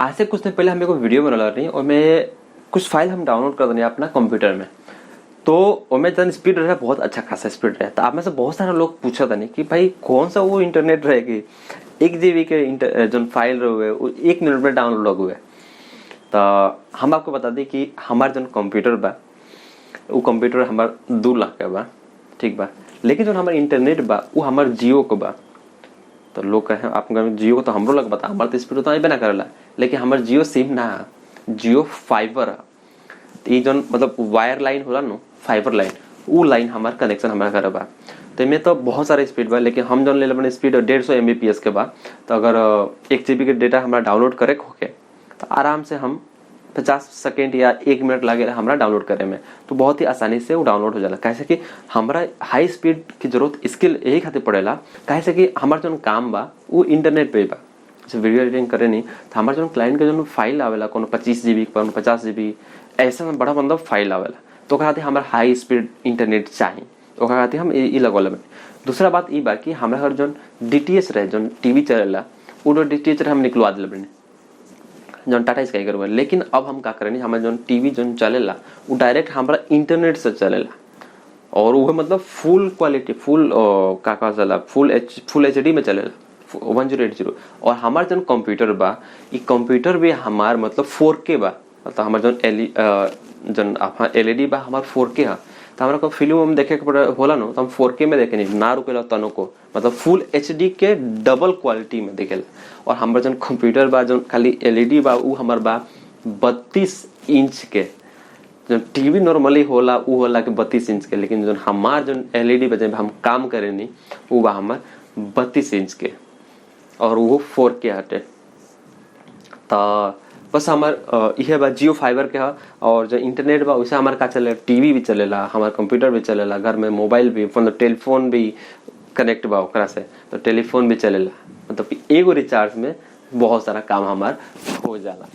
आज से कुछ दिन पहले हम एगो वीडियो बनल रही और मैं कुछ फाइल हम डाउनलोड कर देनी अपना कंप्यूटर में, तो ओमे जन स्पीड रहा बहुत अच्छा खासा स्पीड रहा। तो आप में से बहुत सारे लोग पूछा था नहीं कि भाई कौन सा वो इंटरनेट रहेगी 1 GB के जो फाइल रहे वो 1 मिनट में डाउनलोड हुए। तो हम आपको बता दी कि हमार जो कंप्यूटर बा वो कंप्यूटर हमार 2 लाख का बा, ठीक बा। लेकिन जो हमार इंटरनेट बा वो हमार जियो को बा। तो लोग कहे आप जियो को तो हमरो लग बता, हमारे तो स्पीड तो बना करेला, लेकिन हमार जियो सिम ना, जियो फाइबर है। तो ये जो मतलब वायर लाइन होला नो, फाइबर लाइन, वो लाइन हमार कनेक्शन हमारा घर बा। तो इनमें तो बहुत सारे स्पीड बा, लेकिन हम जो ले लेबन स्पीड 150 MBPS के बा। तो अगर 1 GB के डेटा हमारा डाउनलोड करे होके तो आराम से हम 50 सेकेंड या 1 मिनट लगे हमारा डाउनलोड करे में, तो बहुत ही आसानी से वो डाउनलोड हो जाला। कैसे कि हमारा हाई स्पीड की जरूरत स्किल यही खातिर पड़ेला, कैसे कि हमारा जो काम बा वो इंटरनेट पे बा। जैसे वीडियो एडिटिंग करे नहीं तो हमारे जो क्लाइंट के जो फाइल आवेला कोनो 25 GB कोनो 50 GB ऐसा बड़ा मतलब फाइल आवेला, तो खातिर हमारा हाई स्पीड इंटरनेट चाहिए, तो खातिर हम ई लगवाले बानी। दूसरा बात ई बा कि हमारा घर जो DTH रहे जो टीवी चलेला वो DTH हम निकलवा दिले बानी जो टाटा स्काई करवा। लेकिन अब हम का करें, हमारे जो टीवी जो चलेला वो डायरेक्ट हमारा इंटरनेट से चलेला और वो मतलब फुल क्वालिटी फुल का चला फुल HD में चलेला 1080। और हमार जो कंप्यूटर बा ये कंप्यूटर भी हमार मतलब 4K बा। मतलब हमार जो LED बा हमार 4K है। तो हमारा को फिल्म हम देखे के पड़े होला नो, तो हम 4K में देखे नहीं ना रुकेला तनो को, मतलब फुल HD के डबल क्वालिटी में देखेला। और हमार जो कंप्यूटर बा जो खाली LED बा वो हमार बा 32 इंच के। जो टीवी नॉर्मली होला वो होला कि 32 इंच के, लेकिन जो हमार जो LED बजे हम काम करे नहीं वो बा हमार 32 इंच के और वो 4K हटे। तो बस हमार यह बा जियो फाइबर के है। और जो इंटरनेट बा वैसे हमारे का चले टीवी भी चलेला, हमार कंप्यूटर भी चलेला, घर में मोबाइल भी मतलब टेलीफोन भी कनेक्ट बा ओकरा से, तो टेलीफोन भी चलेला। मतलब एगो रिचार्ज में बहुत सारा काम हमार हो जाला।